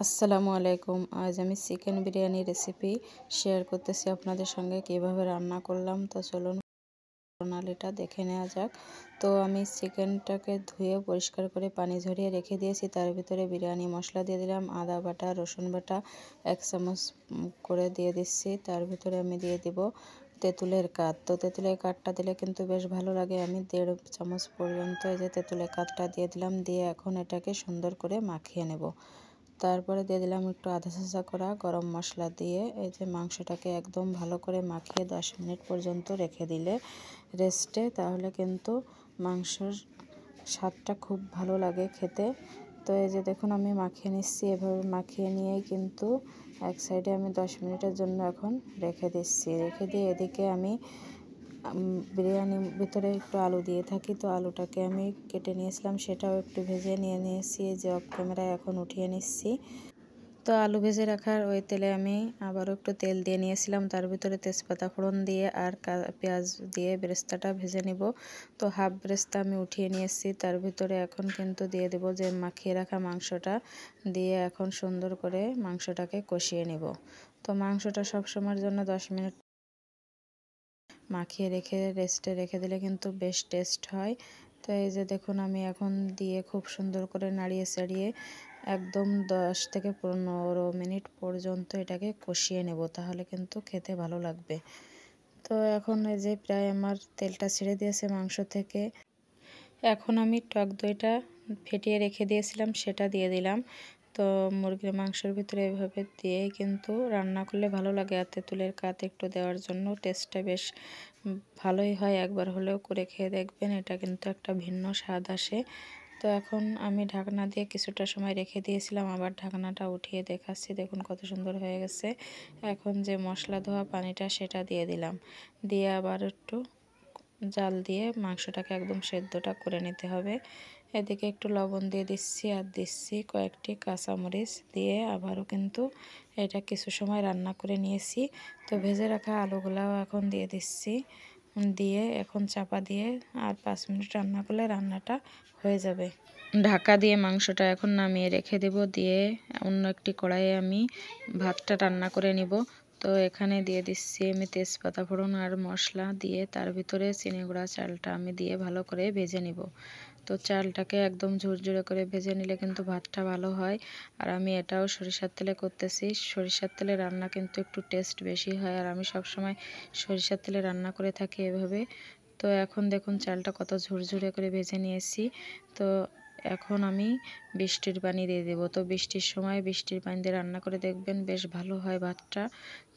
আসসালামু আলাইকুম। আজ আমি চিকেন বিরিয়ানি রেসিপি শেয়ার করতেছি আপনাদের সঙ্গে কিভাবে রান্না করলাম। তো চলুন প্রণালীটা দেখে নেওয়া যাক। তো আমি চিকেনটাকে ধুয়ে পরিষ্কার করে পানি ঝরিয়ে রেখে দিয়েছি। তার ভিতরে বিরিয়ানি মশলা দিয়ে দিলাম, আদা বাটা, রসুন বাটা 1 চামচ করে দিয়ে দিচ্ছি। তার ভিতরে আমি দিয়ে দিব তেঁতুলের কাঠ। তো তেঁতুলের কাঠটা দিলে কিন্তু বেশ ভালো লাগে। আমি 1.5 চামচ পর্যন্ত এই যে তেঁতুলের কাঠটা দিয়ে দিলাম। দিয়ে এখন এটাকে সুন্দর করে মাখিয়ে নেব। তারপরে দিয়ে দিলাম একটু আধা ছাঁচা করা গরম মশলা দিয়ে এই যে মাংসটাকে একদম ভালো করে মাখিয়ে 10 মিনিট পর্যন্ত রেখে দিলে রেস্টে, তাহলে কিন্তু মাংসর স্বাদটা খুব ভালো লাগে খেতে। তো এই যে দেখুন আমি মাখিয়ে নিচ্ছি। এভাবে মাখিয়ে নিয়েই কিন্তু এক সাইডে আমি 10 মিনিটের জন্য এখন রেখে দিচ্ছি। রেখে দিয়ে এদিকে আমি বিরিয়ানির ভিতরে একটু আলু দিয়ে থাকি, তো আলুটাকে আমি কেটে নিয়েছিলাম, সেটাও একটু ভেজে নিয়েছি। যে অফ ক্যামেরায় এখন উঠিয়ে নিচ্ছি। তো আলু ভেজে রাখার ওই তেলে আমি আবারও একটু তেল দিয়ে নিয়েছিলাম, তার ভিতরে তেজপাতা ফোড়ন দিয়ে আর পেঁয়াজ দিয়ে বেরেস্তাটা ভেজে নিব। তো হাফ বেরেস্তা আমি উঠিয়ে নিয়েছি। তার ভিতরে এখন কিন্তু দিয়ে দেব যে মাখিয়ে রাখা মাংসটা, দিয়ে এখন সুন্দর করে মাংসটাকে কষিয়ে নেব। তো মাংসটা সব সময়ের জন্য 10 মিনিট মাখিয়ে রেখে রেস্টে রেখে দিলে কিন্তু বেশ টেস্ট হয়। তো এই যে দেখুন আমি এখন দিয়ে খুব সুন্দর করে নাড়িয়ে চাড়িয়ে একদম 10 থেকে 15 মিনিট পর্যন্ত এটাকে কষিয়ে নেব, তাহলে কিন্তু খেতে ভালো লাগবে। তো এখন এই যে প্রায় আমার তেলটা ছেড়ে দিয়েছে মাংস থেকে। এখন আমি টক দইটা ফেটিয়ে রেখে দিয়েছিলাম, সেটা দিয়ে দিলাম। তো মুরগির মাংসের ভিতরে এভাবে দিয়ে কিন্তু রান্না করলে ভালো লাগে। আর তেঁতুলের কাঠ একটু দেওয়ার জন্য টেস্টটা বেশ ভালোই হয়। একবার হলেও করে খেয়ে দেখবেন, এটা কিন্তু একটা ভিন্ন স্বাদ আসে। তো এখন আমি ঢাকনা দিয়ে কিছুটা সময় রেখে দিয়েছিলাম, আবার ঢাকনাটা উঠিয়ে দেখাচ্ছি। দেখুন কত সুন্দর হয়ে গেছে। এখন যে মশলা ধোয়া পানিটা সেটা দিয়ে দিলাম, দিয়ে আবার একটু জাল দিয়ে মাংসটাকে একদম সেদ্ধটা করে নিতে হবে। এদিকে একটু লবণ দিয়ে দিচ্ছি আর দিচ্ছি কয়েকটি কাঁচামরিচ, দিয়ে আবারও কিন্তু এটা কিছু সময় রান্না করে নিয়েছি। তো ভেজে রাখা আলুগুলাও এখন দিয়ে দিচ্ছি, দিয়ে এখন চাপা দিয়ে আর 5 মিনিট রান্না করলে রান্নাটা হয়ে যাবে। ঢাকা দিয়ে মাংসটা এখন নামিয়ে রেখে দেব, দিয়ে অন্য একটি কড়াইয়ে আমি ভাতটা রান্না করে নিব। তো এখানে দিয়ে দিচ্ছি আমি তেজপাতা ফোড়ন আর মশলা, দিয়ে তার ভিতরে চিনি গুঁড়া চালটা আমি দিয়ে ভালো করে ভেজে নিব। তো চালটাকে একদম ঝুরঝুরে করে ভেজে নিলে কিন্তু ভাতটা ভালো হয়। আর আমি এটাও সরিষার তেলে করতেছি। সরিষার তেলে রান্না কিন্তু একটু টেস্ট বেশি হয়, আর আমি সবসময় সরিষার তেলে রান্না করে থাকি এভাবে। তো এখন দেখুন চালটা কত ঝুরঝুরে করে ভেজে নিয়েছি। তো এখন আমি বৃষ্টির পানি দিয়ে দেবো। তো বৃষ্টির সময় বৃষ্টির পানি দিয়ে রান্না করে দেখবেন, বেশ ভালো হয় ভাতটা।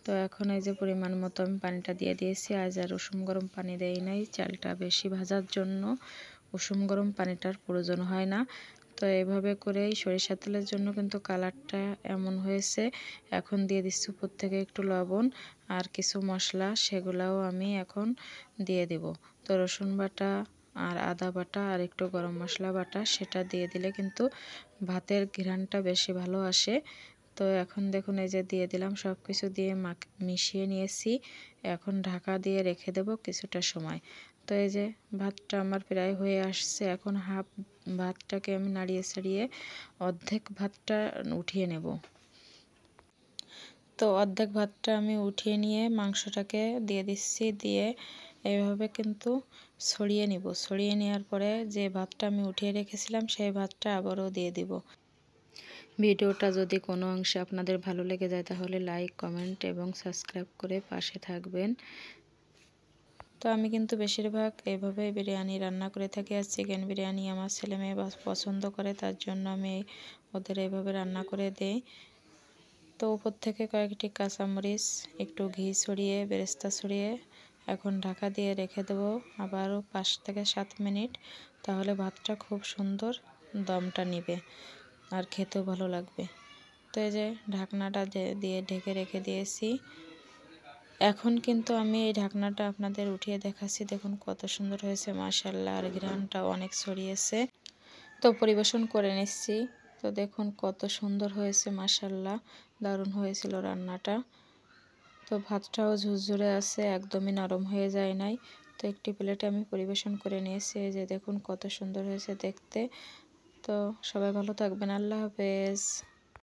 তো এখন এই যে পরিমাণ মতো আমি পানিটা দিয়ে দিয়েছি। আজ আর উষুম গরম পানি দেই নাই, চালটা বেশি ভাজার জন্য উষুম গরম পানিটার প্রয়োজন হয় না। তো এইভাবে করেই সরিষার তেলের জন্য কিন্তু কালারটা এমন হয়েছে। এখন দিয়ে দিচ্ছি উপর থেকে একটু লবণ আর কিছু মশলা, সেগুলাও আমি এখন দিয়ে দেব। তো রসুন বাটা আর আদা বাটা আর একটু গরম মশলা বাটা, সেটা দিয়ে দিলে কিন্তু ভাতের ঘ্রাণটা বেশি ভালো আসে। তো এখন দেখুন এই যে দিয়ে দিলাম, সব কিছু দিয়ে মিশিয়ে নিয়েছি। এখন ঢাকা দিয়ে রেখে দেব কিছুটা সময়। তো এই যে ভাতটা আমার প্রায় হয়ে আসছে। এখন হাফ ভাতটাকে আমি নাড়িয়ে ছাড়িয়ে অর্ধেক ভাতটা উঠিয়ে নেব। তো অর্ধেক ভাতটা আমি উঠিয়ে নিয়ে মাংসটাকে দিয়ে দিচ্ছি, দিয়ে এইভাবে কিন্তু ছড়িয়ে নিব। ছড়িয়ে নেওয়ার পরে যে ভাতটা আমি উঠিয়ে রেখেছিলাম সেই ভাতটা আবারও দিয়ে দিব। ভিডিওটা যদি কোনো অংশে আপনাদের ভালো লেগে যায় তাহলে লাইক, কমেন্ট এবং সাবস্ক্রাইব করে পাশে থাকবেন। তো আমি কিন্তু বেশিরভাগ এইভাবে বিরিয়ানি রান্না করে থাকি। আর চিকেন বিরিয়ানি আমার ছেলে মেয়ে পছন্দ করে, তার জন্য আমি ওদের এইভাবে রান্না করে দেই। তো উপর থেকে কয়েকটি কাঁচামরিচ, একটু ঘি ছড়িয়ে বেরেস্তা ছড়িয়ে এখন ঢাকা দিয়ে রেখে দেবো আবারও 5 থেকে 7 মিনিট, তাহলে ভাতটা খুব সুন্দর দমটা নিবে আর খেতেও ভালো লাগবে। তো এই যে ঢাকনাটা দিয়ে ঢেকে রেখে দিয়েছি। এখন কিন্তু আমি এই ঢাকনাটা আপনাদের উঠিয়ে দেখাচ্ছি। দেখুন কত সুন্দর হয়েছে মাশাআল্লাহ, আর ঘ্রাণটাও অনেক ছড়িয়েছে। তো পরিবেশন করে নিচ্ছি। তো দেখুন কত সুন্দর হয়েছে মাশাআল্লাহ, দারুণ হয়েছিল রান্নাটা। তো ভাতটাও ঝুরঝুরে আছে, একদমই নরম হয়ে যায় নাই। তো একটি প্লেটে আমি পরিবেশন করে নিয়েছি। এই যে দেখুন কত সুন্দর হয়েছে দেখতে। তো সবাই ভালো থাকবেন, আল্লাহ হাফেজ।